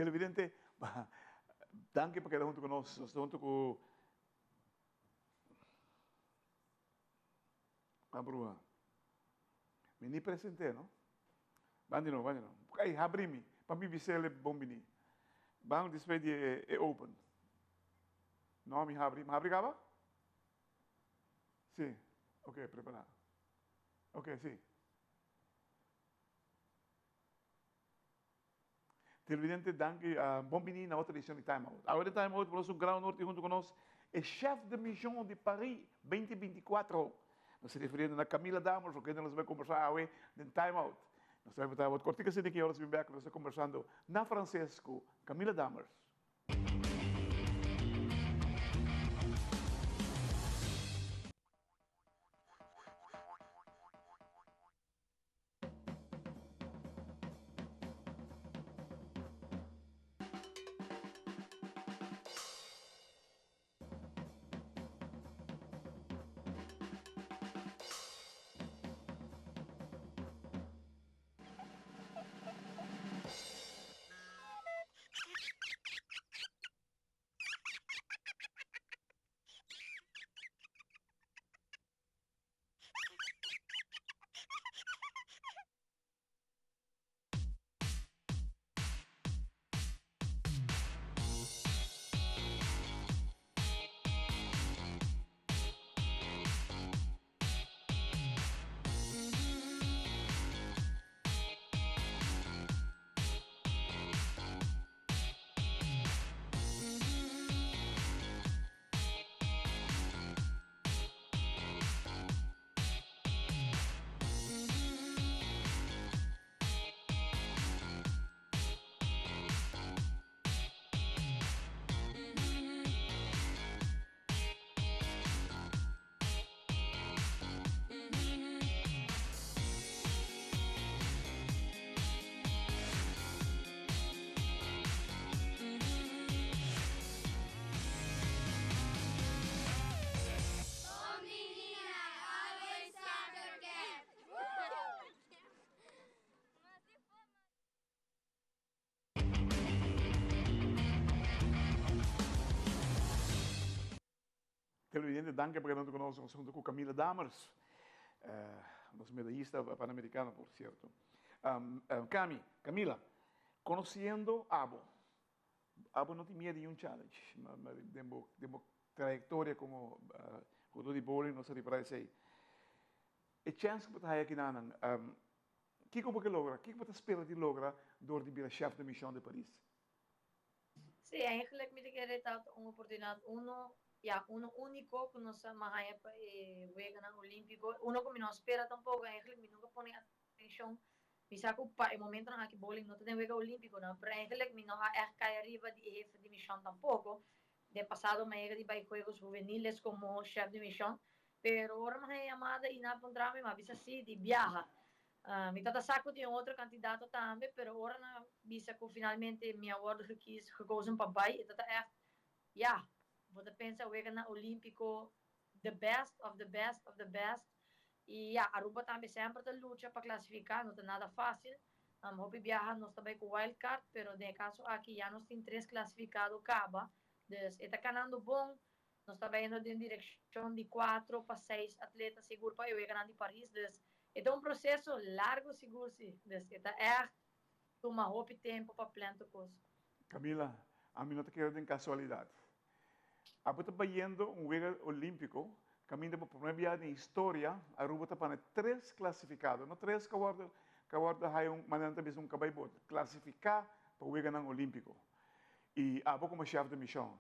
Televidente, danke perché junto con noi, junto con a Brua. Mini presente, no? Bandino, bandino. Ai, abrimi, para mi bisele bombini. Bang display é open. Não me abre, me abre gaba? Sim. Ok, preparado. Ok, sim. Televidente, danke. Bombini na outra edição de Time Out. A outra Time Out, o Grão Norte junto conosco, é chefe de missão de Paris 2024. Nós se referindo na Camila Damas, o que nós vamos conversar hoje no Time Out. Nós vamos estar muito cortinho, assim, que horas vim back, nós estamos conversando na Francesco, Camila Damas. Televidente, danke porque estão conosco, nós junto com Camila Damas, nossa medalhista pan-americana, por certo. Camila, conhecendo Abo. Abo não tem medo de challenge, mas temos trayectória como jogador de bowling, não sei para isso. E chance que você aqui na que você logra, que você espera de logra door de ser chef de missão de Paris? Sí, eigenlijk me querer dar una oportunidad, uno único que nos mahaya para jugar olímpico, uno que me no espera tampoco, eigenlijk me nunca pone atención, me saco para el momento en que bowling no tiene juego olímpico, no, pero eigenlijk me no ha caer arriba de jefe de misión tampoco, de pasado me llega de para juegos juveniles como chef de misión, pero ahora me ha llamado y nada encontrarme, me avisa así de viaja. Mi tata saco de outro candidato também, pero agora na bisa que finalmente minha award gekozen para bai, dat echt, ja, você pensa we na Olímpico, the best of the best of the best, e ja, Aruba também sempre tá luta para classificar, não é nada fácil. Hopi viaja nós também com wildcard, pero de caso aqui já nós tem 3 classificados acaba, dus está ganhando bom. Nós também indo em direção de 4 para 6 atletas seguro para eu ganhar de Paris, dus é um processo largo, seguro, sim. Está echt uma roupa tempo para plantar coisas. Camila, a mim não te quero de casualidade. A você está indo jogo olímpico, caminho para a primeira viagem na história, a Aruba está para 3 classificados, não 3 que agora hay maneira também um cabai classificar para o jogo olímpico. E a como chefe de missão,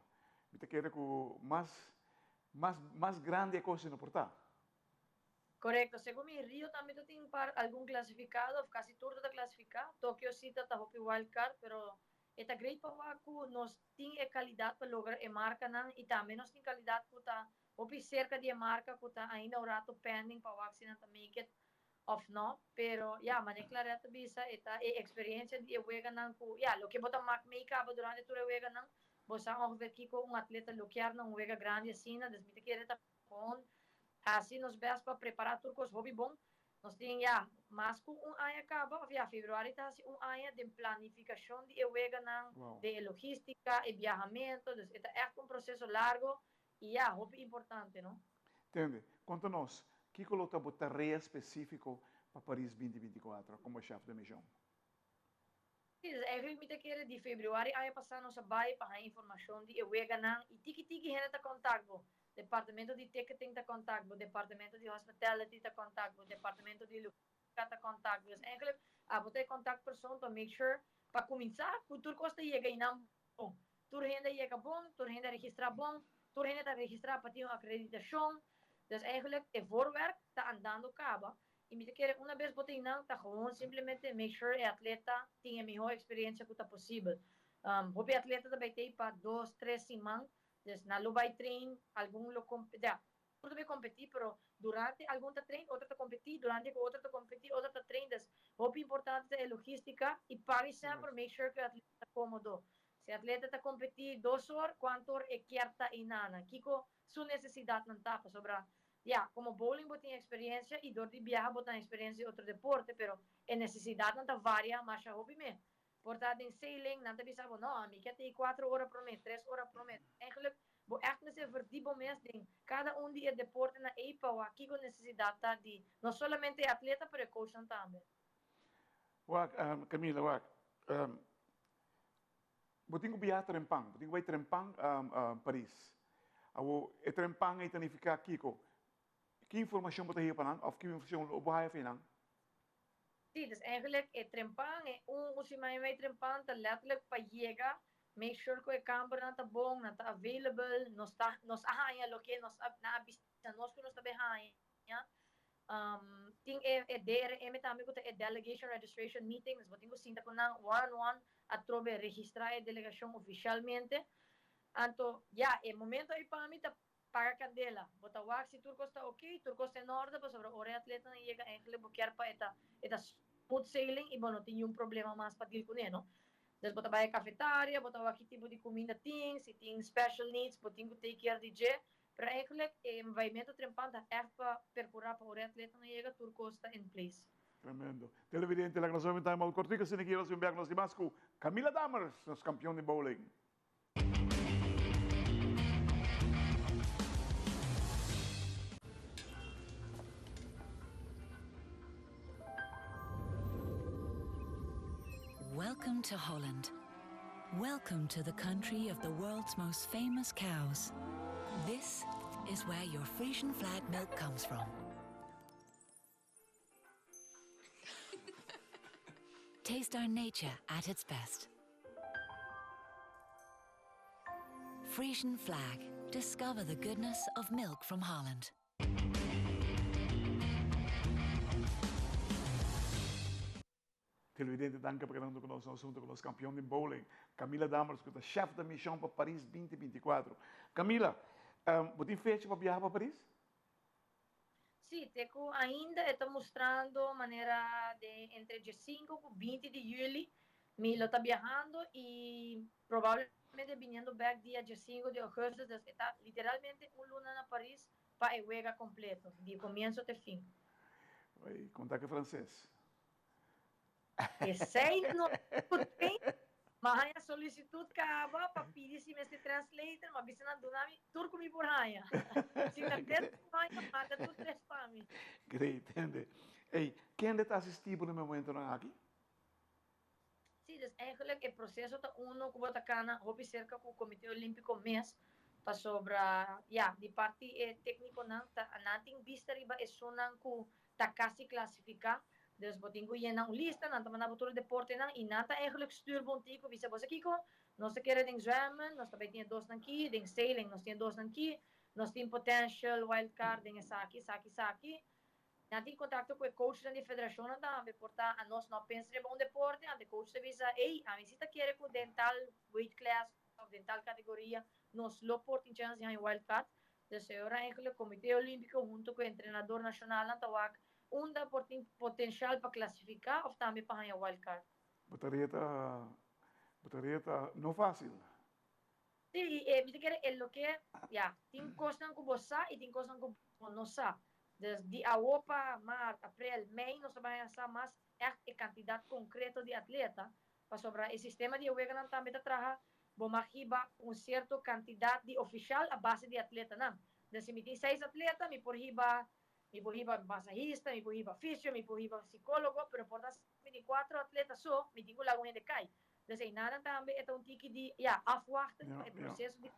eu te quero que mais grande coisa não portar. Correcto, según mi Río también tiene algún clasificado, casi todo está clasificado. Tokio sí está hopi wildcard, pero esta great Pawaku nos tiene calidad para lograr a marca y también nos tiene calidad para hopi cerca de marca que está ainda un rato pending para vacinar make it of no, pero ya mané claramente visa esta experiencia de juega ya lo que bota make up durante tu juega nan, vos sabes ver que un atleta lo que arna un juega grande assim, desmite que ele tá com assim nos best para preparar turcos hobby bom nós temos já, mas com ano acaba, já fevereiro está assim ano de planificação de evega Wow. de logística e viajamento, então é um processo largo e já, muito importante, não? Entende? Conta-nos, que coloca a tarefa específica para Paris 2024 como chefe de missão? Sim, eigenlijk met keren die februari ay passano sa bahay para a informação de ewega nang itiki-tiki hena ta contact bo. Departamento de ticketing ta contact bo, departamento de hospitality ta contact bo, departamento de logistica ta contact bo. Dus eigenlijk abote contact persoon to make sure para começar, kultur kosta yega inam bom. Tur henda yega bom, tur henda registra bom, tur henda ta registra para ter uma acreditação. Dus eigenlijk e voorwerk ta andando acaba. E me quer uma vez botei não, tá gewoon simplesmente make sure o atleta tenha a melhor experiência que tá possível. O atleta também tem para 2, 3 semanas, dus na lo vai trein, algum lo já, tudo bem competir, pero durante algum tá trein, outro tá competir, durante outro tá competir, outro tá trein, dus o importante é logística e pare sempre make sure que o atleta tá cômodo. Se o atleta tá competir 2 horas, quanto hora é querta e nana, kiko sua necessidade não tá para sobrar. Ya, como bowling vos tenés experiencia y door die viaja vos tenés experiencia en otro deporte, pero en necesidad no te varia más a hobby me. Portanto, in sailing, dan te bisa bo, no, a mí que te 4 horas por mes, 3 horas por mes. Eigenlijk, bo echt me se verdiepo mes ding. Cada die deporte na EIPA, o aquí con necesidad de, no solamente atleta, pero coach también. Wak, Camila, wak. Botinho viajar trempang, botinho vai trempang Paris. Awo, e trempang e tanificar Kiko. Que informação você tem para of que informação o bairro finan? Sim, dus eigenlijk het trempan e usi mai trempan te letterlijk pa llega, make sure que o camper na tá bom, na tá available, nos ahaya lo que nos na abista nos que nos tá behind, ya. Ting dere também ko te delegation registration meetings, botingo sinta ko nang one-on-one at trobe registrar a delegação oficialmente. Anto, ja, e momento aí para mim tá paga candela. Bota wak si turco está ok, turco está en orde, pues sobre ore atleta na llega eigenlijk buquear pa eta smooth sailing e bueno, tinha problema mais para deal com ele, no? Dus bota vai cafeteria, bota wak tipo de comida ting, se tem special needs, botinho take care de je. Pero eigenlijk environmento trempanta é para percurar para ore atleta na llega turco está in place. Tremendo. Televidente, la que nos vemos al cortico, si ne quiero enviar nos demás con Camila Damers, nos campeón de bowling. Welcome to Holland. Welcome to the country of the world's most famous cows. This is where your Frisian flag milk comes from. Taste our nature at its best. Frisian flag. Discover the goodness of milk from Holland. Televidente, danke por quedando con nosotros junto con los campeones de bowling. Camila Damers, que é chefe da missão para Paris 2024. Camila, você tem fecha para viajar para Paris? Sim, Teco ainda está mostrando maneira de entre 5 e 20 de julho, me lo está viajando e provavelmente vindo back dia 5 de agosto, está literalmente luna na Paris para el juego completo, de comienzo até fim. Oi, contar que é francês. E sei no tem, mas a solicitud acaba para pedir se este translator, mas bisa na dunami turco mi por haya. Se na det haya manda tu tres para mim. Great, entende? Ei, quem está assistindo no momento aqui? Sim, dus eigenlijk het processo tá uno como tá cana, hopi cerca com o Comitê Olímpico MES para sobre ja, die parte técnico não tá nating vista riba é sonan ku tá quase classificar. Dus botingo yen na lista, na tama na botoro deporte na e nata eigenlijk stuur bontico, visa bosa kiko, nós te querem zwemmen, nós também tinha dois aqui, ding sailing, nós tinha dois aqui, nós tem potential wildcard, ding saki. Natin contacto com o coach da federação da portar a nós não pensamos em deporte, a coach te visa, ei, a visita quer com dental weight class, dental categoria, nós lo portin chance em wildcard. Dus agora eigenlijk o Comitê Olímpico junto com o treinador nacional na Tawak, onda portin potencial para classificar ou também para ganhar wildcard. Botaria não fácil. Sim, me quer é lo que, já, tem coisas que você e tem coisas que você não sabe. Dus die Aopa, maart, april, mei, nós trabalhamos mais a quantidade concreta de atleta, para sobrar o sistema de Weganan também trabalha, vamos certa quantidade de oficial a base de atleta, não. Dus se me tem 6 atletas, me por massagista, me por fisio, me por psicólogo, pero por das me tem 4 atletas só, me tem que lá onde cai. Dus aí nada também é um tique de, afwachten, o processo de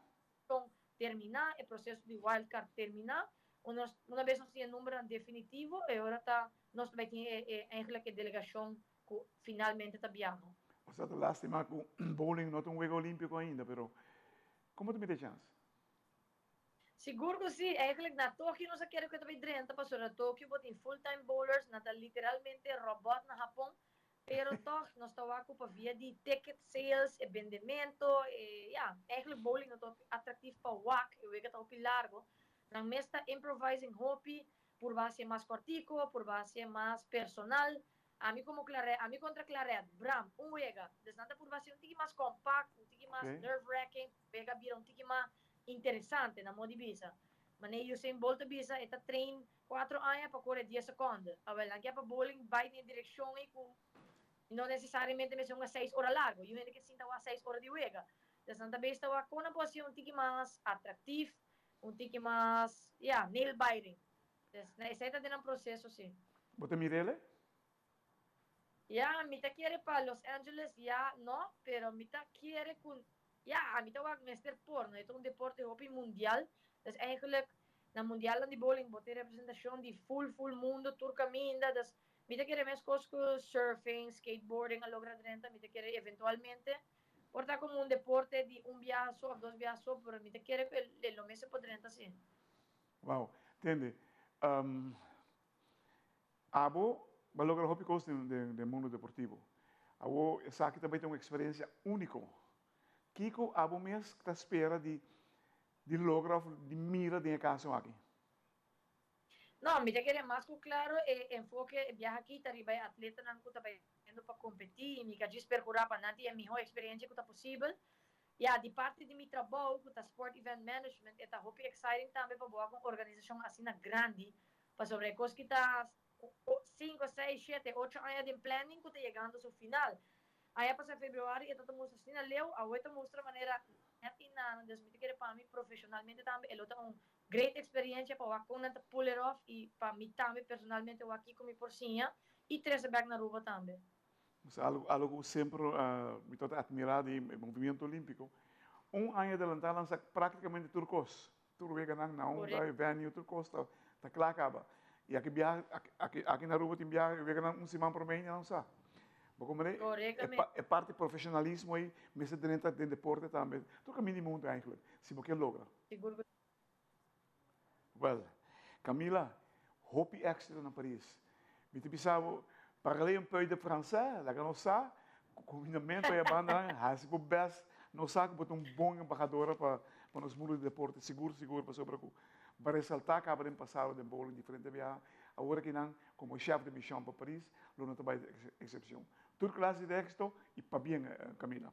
terminar, o processo de wildcard terminar, uma vez nós tínhamos número definitivo, e agora nós também temos eigenlijk a delegação que finalmente está viajando. O sea, lástima que bowling não tem um jogo olímpico ainda, pero como tu me tem chance? Seguro que sim, eigenlijk na Tóquio nós queremos que também drenta, para na Tóquio botem full-time bowlers, nada literalmente robot na Japão, pero toch nós estamos com via de ticket sales, e vendimento, e eigenlijk bowling não é atrativo para o WAC, eu vejo que está um largo. Nang mesta improvising hobby, por base mais cortico, por base mais personal. A mim como claret, a mim contra claret, bram, wega. Desnanta por base um tique mais compacto, um tique mais nerve-wracking, wega vira um tique mais interessante na modi bisa. Mas eu sem volta bisa, eta train 4 anos para correr 10 segundos. Agora, lá que é para bowling, vai na direção e com não necessariamente me são 6 horas largo. Eu ainda que sinta 6 horas de wega. Desnanta besta wa com uma posição um tique mais atrativo, um tique mais, nail biting. Esse está dentro do processo, sim. Você mira ele? Me tá querer para Los Angeles, não, pero me tá querer com, a me tá o mestre porno, é um deporte hobby mundial, dus eigenlijk, na mundial de bowling, bote representação de full mundo, turcaminda, dus me tá querer mais coisas como surfing, skateboarding, a logra dentro, me tá querer eventualmente, porta como um deporte de viaje só, 2 viajes só, pero me tá querer lo mesmo por dentro, assim. Wow, entende? Abo vai lograr hobby coisa do mundo deportivo. Abo sabe que também tem uma experiência única. Kiko, abo mesmo está espera de lograr, de mira de caso aqui. Não, me querer mais claro, enfoque viaja aqui, tá riba atleta não está indo para competir, me quer percurar para nanti a melhor experiência que está possível. De parte de meu trabalho, que está Sport Event Management, é hobby exciting também para boa com organização assim na grande, para sobre coisas que está 5, 6, 7, 8 anos de planning que está chegando ao final. Aí para fevereiro, eu estou mostrando assim, leu, a outra mostra maneira atina, desmite que para mim profissionalmente também, ele tem uma great experiência para o não pull it off e para mim também personalmente eu aqui com minha porcinha e 3 back na rua também. Algo sempre me estou admirado no movimento olímpico. Ano adelantado lança praticamente turcos. Tudo é que não venue turcos tá claro acaba. E aqui na rua tem viagem, eu semana por mês não sabe. É parte do profissionalismo aí, mas dentro do deporte também. Tudo caminho do mundo eigenlijk, se você logra. Seguro. Well, Camila, hobby extra na Paris. Me te pensava parler un peu de français, lá que não sabe, o combinamento é a banda, has o best, não sabe que um bom embaixador para nos mundos de deporte, seguro para sobre para ressaltar que acaba de passar de bowling diferente via agora que não como chefe de missão para Paris, não também exceção. Tudo classe de éxito e para bem, Camila.